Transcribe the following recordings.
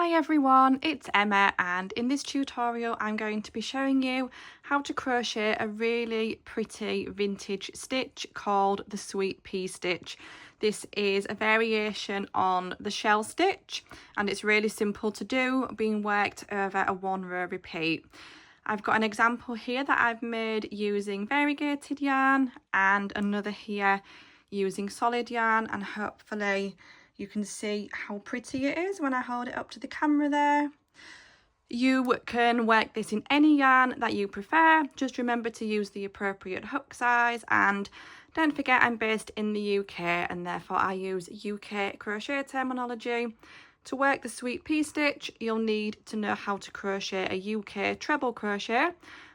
Hi everyone, it's Emma, and in this tutorial I'm going to be showing you how to crochet a really pretty vintage stitch called the Sweetpea stitch. This is a variation on the shell stitch and it's really simple to do, being worked over a 1-row repeat. I've got an example here that I've made using variegated yarn and another here using solid yarn, and hopefully you can see how pretty it is when I hold it up to the camera there. You can work this in any yarn that you prefer. Just remember to use the appropriate hook size, and don't forget I'm based in the UK and therefore I use UK crochet terminology. To work the Sweetpea stitch, you'll need to know how to crochet a UK treble crochet,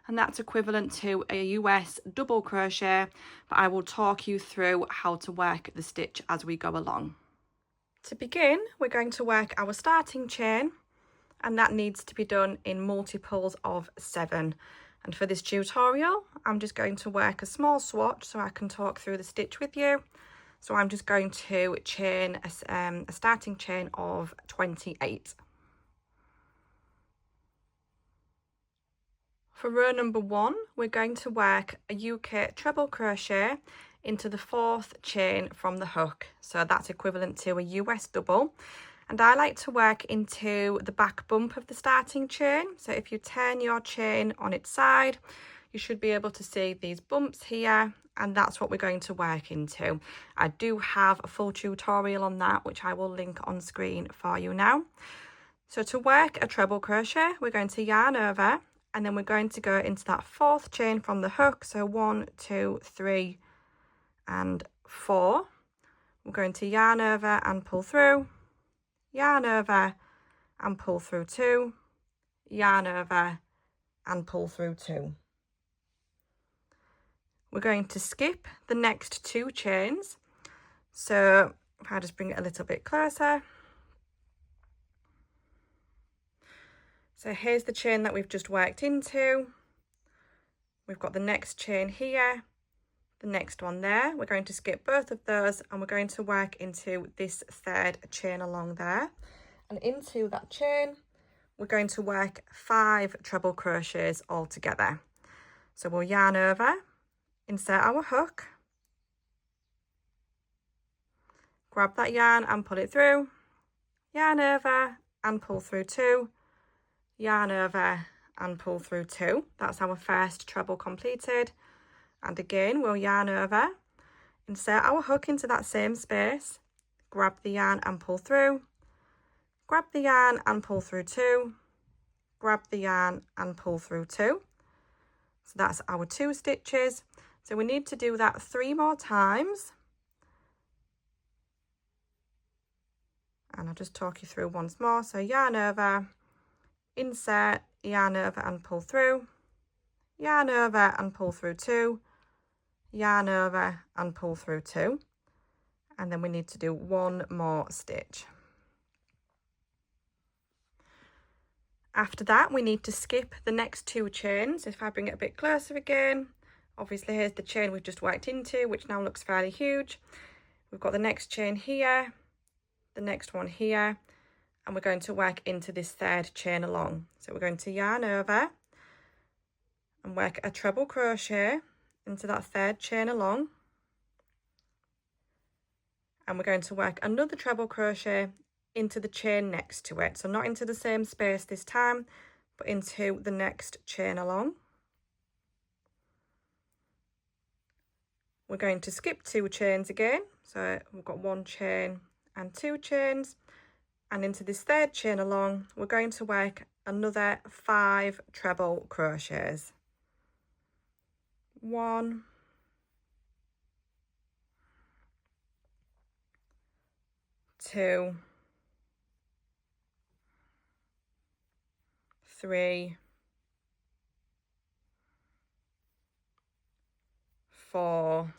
and that's equivalent to a US double crochet, but I will talk you through how to work the stitch as we go along. To begin, we're going to work our starting chain, and that needs to be done in multiples of 7. And for this tutorial, I'm just going to work a small swatch so I can talk through the stitch with you. So I'm just going to chain a starting chain of 28. For row number 1, we're going to work a UK treble crochet into the 4th chain from the hook, so that's equivalent to a US double. And I like to work into the back bump of the starting chain, so if you turn your chain on its side you should be able to see these bumps here, and that's what we're going to work into. I do have a full tutorial on that which I will link on screen for you now. So to work a treble crochet, we're going to yarn over and then we're going to go into that 4th chain from the hook, so 1, 2, 3 and 4. We're going to yarn over and pull through, yarn over and pull through 2, yarn over and pull through 2. We're going to skip the next 2 chains, so if I just bring it a little bit closer. So here's the chain that we've just worked into. We've got the next chain here, the next one there. We're going to skip both of those and we're going to work into this 3rd chain along there, and into that chain we're going to work 5 treble crochets all together. So we'll yarn over, insert our hook, grab that yarn and pull it through, yarn over and pull through 2, yarn over and pull through 2. That's our first treble completed. And again we'll yarn over, insert our hook into that same space, grab the yarn and pull through, grab the yarn and pull through 2, grab the yarn and pull through 2. So that's our 2 stitches. So we need to do that 3 more times, and I'll just talk you through once more. So yarn over, insert, yarn over and pull through, yarn over and pull through 2, yarn over and pull through 2, and then we need to do 1 more stitch. After that we need to skip the next 2 chains. If I bring it a bit closer again, obviously here's the chain we've just worked into, which now looks fairly huge. We've got the next chain here, the next one here, and we're going to work into this 3rd chain along. So we're going to yarn over and work a treble crochet into that 3rd chain along, and we're going to work another treble crochet into the chain next to it, so not into the same space this time but into the next chain along. We're going to skip 2 chains again, so we've got 1 chain and 2 chains, and into this 3rd chain along we're going to work another 5 treble crochets. 1, 2, 3, 4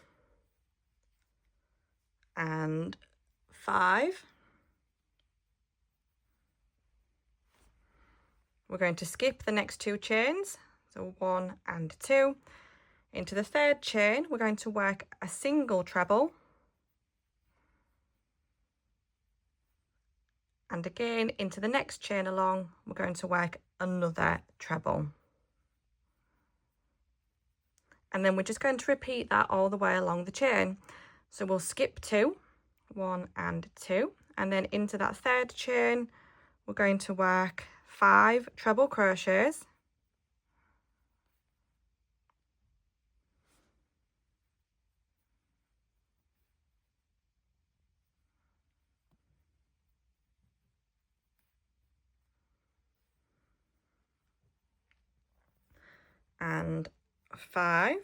and 5. We're going to skip the next 2 chains, so 1 and 2. Into the 3rd chain we're going to work a single treble, And again, into the next chain along, we're going to work another treble. And then we're just going to repeat that all the way along the chain. So we'll skip 2, 1 and 2, and then into that third chain, we're going to work 5 treble crochets. And 5.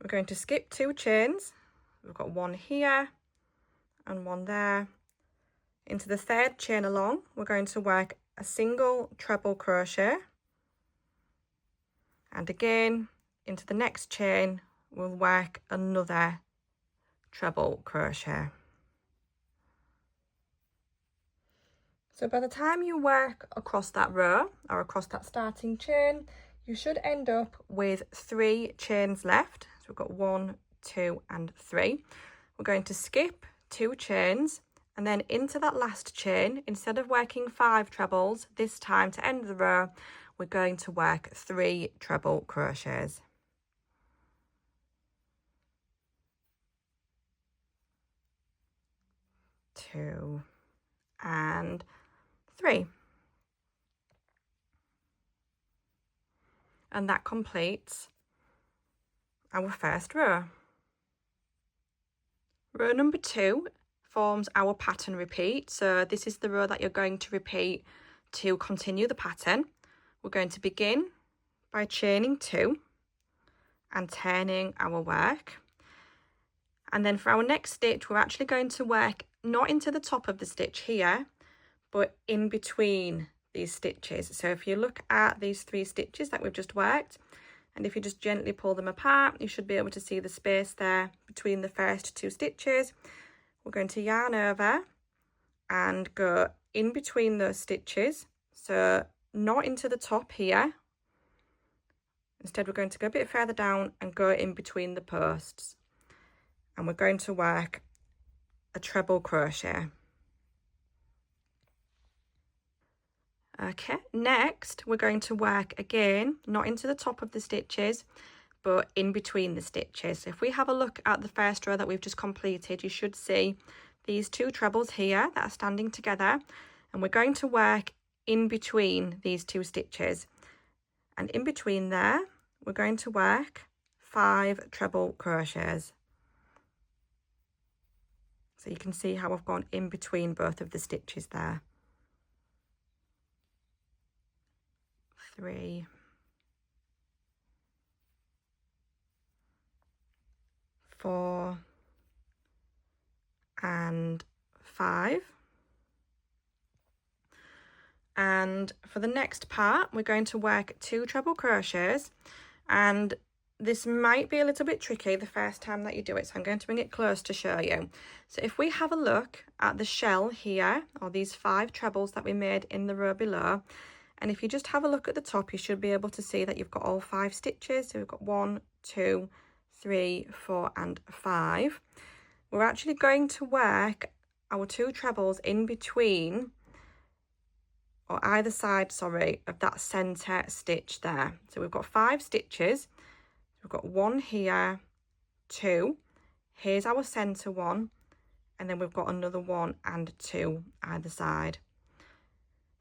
We're going to skip 2 chains. We've got 1 here and 1 there. Into the third chain along, we're going to work a single treble crochet. And again, into the next chain, we'll work another treble crochet. So by the time you work across that row or across that starting chain, you should end up with 3 chains left. So we've got 1, 2 and 3. We're going to skip 2 chains, and then into that last chain, instead of working 5 trebles, this time to end the row, we're going to work 3 treble crochets. 2 and 3. And that completes our first row. Row number 2 forms our pattern repeat. So this is the row that you're going to repeat to continue the pattern. We're going to begin by chaining 2 and turning our work. And then for our next stitch, we're actually going to work not into the top of the stitch here, but in between these stitches. So if you look at these 3 stitches that we've just worked, and if you just gently pull them apart, you should be able to see the space there between the first 2 stitches. We're going to yarn over and go in between those stitches. So not into the top here. Instead, we're going to go a bit further down and go in between the posts. And we're going to work a treble crochet. Okay, next we're going to work again, not into the top of the stitches, but in between the stitches. So if we have a look at the first row that we've just completed, you should see these 2 trebles here that are standing together, and we're going to work in between these 2 stitches. And in between there, we're going to work 5 treble crochets. So you can see how I've gone in between both of the stitches there. 3, 4 and 5. And for the next part, we're going to work 2 treble crochets, and this might be a little bit tricky the first time that you do it, so I'm going to bring it close to show you. So if we have a look at the shell here, or these 5 trebles that we made in the row below, and if you just have a look at the top, you should be able to see that you've got all 5 stitches. So we've got 1, 2, 3, 4 and 5. We're actually going to work our 2 trebles in between, or either side, sorry, of that center stitch there. So we've got 5 stitches. We've got 1 here, 2. Here's our center one, and then we've got another 1 and 2 either side.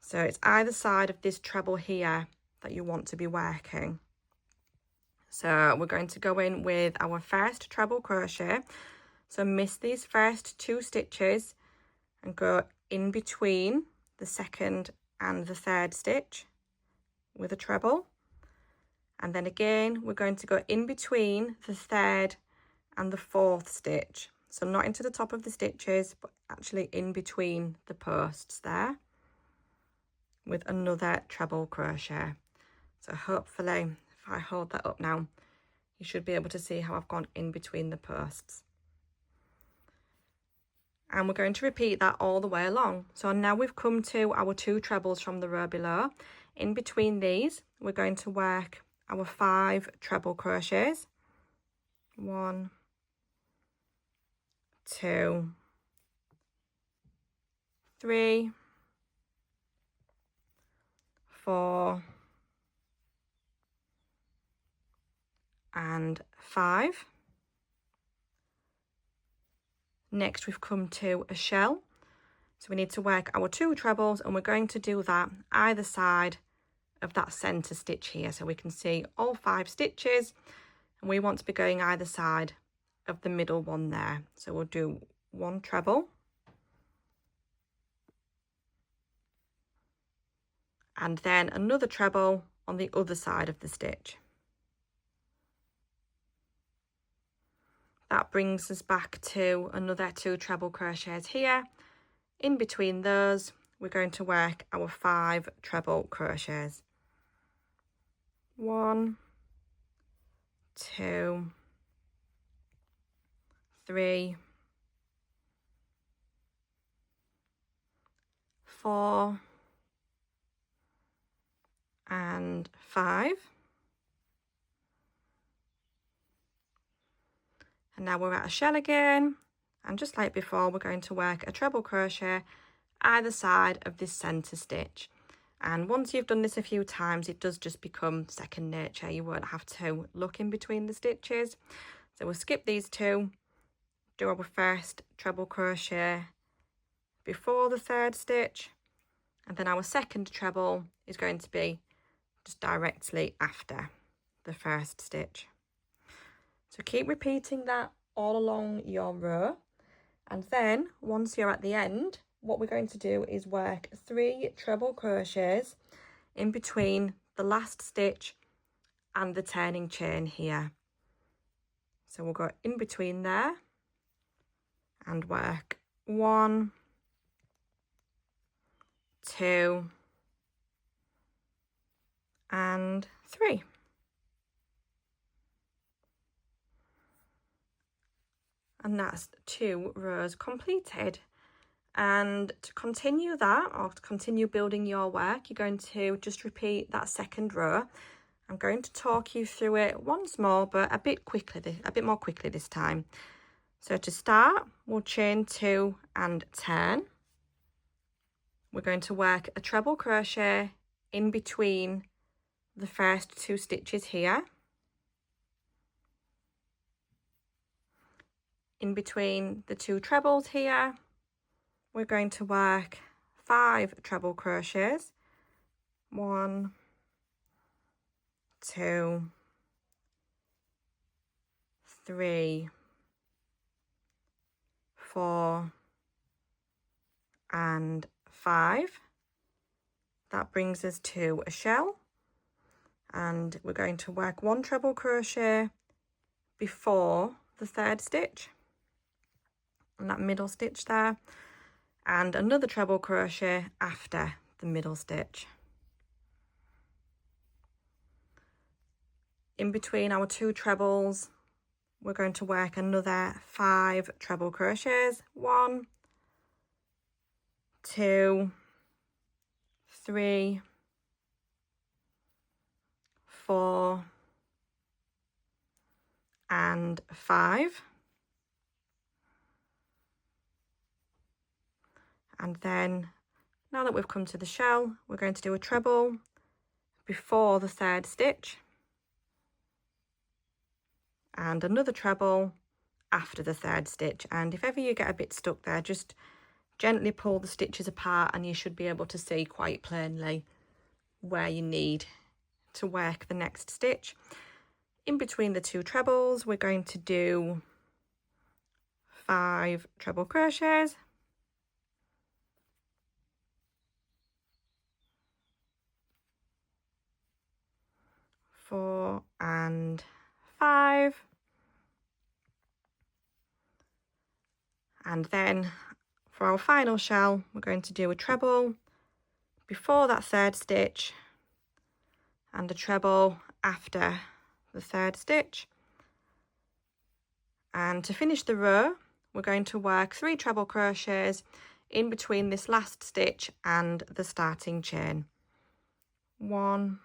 So it's either side of this treble here that you want to be working. So we're going to go in with our first treble crochet. So miss these first 2 stitches and go in between the second and the third stitch with a treble. And then again, we're going to go in between the third and the 4th stitch. So not into the top of the stitches, but actually in between the posts there, with another treble crochet. So hopefully, if I hold that up now, you should be able to see how I've gone in between the posts. And we're going to repeat that all the way along. So now we've come to our 2 trebles from the row below. In between these, we're going to work our 5 treble crochets. 1, 2, 3, 4 and 5. Next we've come to a shell, so we need to work our 2 trebles, and we're going to do that either side of that center stitch here, so we can see all 5 stitches, and we want to be going either side of the middle one there. So we'll do 1 treble and then another treble on the other side of the stitch. That brings us back to another 2 treble crochets here. In between those, we're going to work our 5 treble crochets. 1, 2, 3, 4 and 5. And now we're at a shell again, and just like before, we're going to work a treble crochet either side of this center stitch. And once you've done this a few times, it does just become second nature. You won't have to look in between the stitches. So we'll skip these 2, do our first treble crochet before the 3rd stitch, and then our second treble is going to be just directly after the 1st stitch. So keep repeating that all along your row, and then once you're at the end, what we're going to do is work 3 treble crochets in between the last stitch and the turning chain here. So we'll go in between there and work 1, 2 and 3. And that's 2 rows completed. And to continue that, or to continue building your work, you're going to just repeat that second row. I'm going to talk you through it once more, but a bit more quickly this time. So to start, we'll chain 2 and turn. We're going to work a treble crochet in between the first 2 stitches here. In between the 2 trebles here, we're going to work 5 treble crochets. 1, 2, 3, 4 and 5. That brings us to a shell, and we're going to work 1 treble crochet before the 3rd stitch, and that middle stitch there, and another treble crochet after the middle stitch. In between our 2 trebles, we're going to work another 5 treble crochets. 1, 2, 3, 4 and 5. And then, now that we've come to the shell, we're going to do a treble before the 3rd stitch and another treble after the 3rd stitch. And if ever you get a bit stuck there, just gently pull the stitches apart and you should be able to see quite plainly where you need to work the next stitch. In between the 2 trebles, we're going to do 5 treble crochets. 4 and 5, and then for our final shell, we're going to do a treble before that 3rd stitch and a treble after the 3rd stitch. And to finish the row, we're going to work 3 treble crochets in between this last stitch and the starting chain. 1,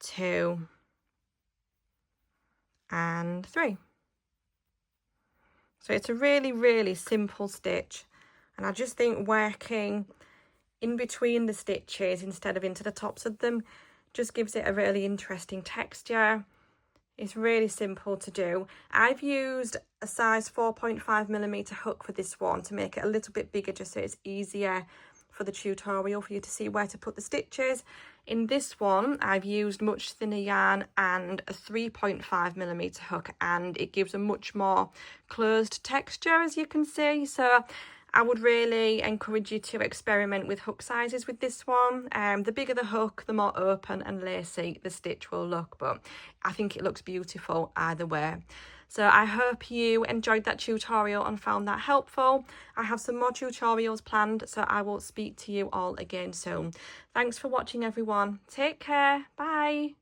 2 and 3. So it's a really simple stitch, And I just think working in between the stitches instead of into the tops of them just gives it a really interesting texture. It's really simple to do. I've used a size 4.5mm hook for this one to make it a little bit bigger, just so it's easier for the tutorial for you to see where to put the stitches. In this one, I've used much thinner yarn and a 3.5mm hook, and it gives a much more closed texture, as you can see. So I would really encourage you to experiment with hook sizes with this one. The bigger the hook, the more open and lacy the stitch will look, but I think it looks beautiful either way. So I hope you enjoyed that tutorial and found that helpful. I have some more tutorials planned, so I will speak to you all again soon. Thanks for watching, everyone. Take care. Bye.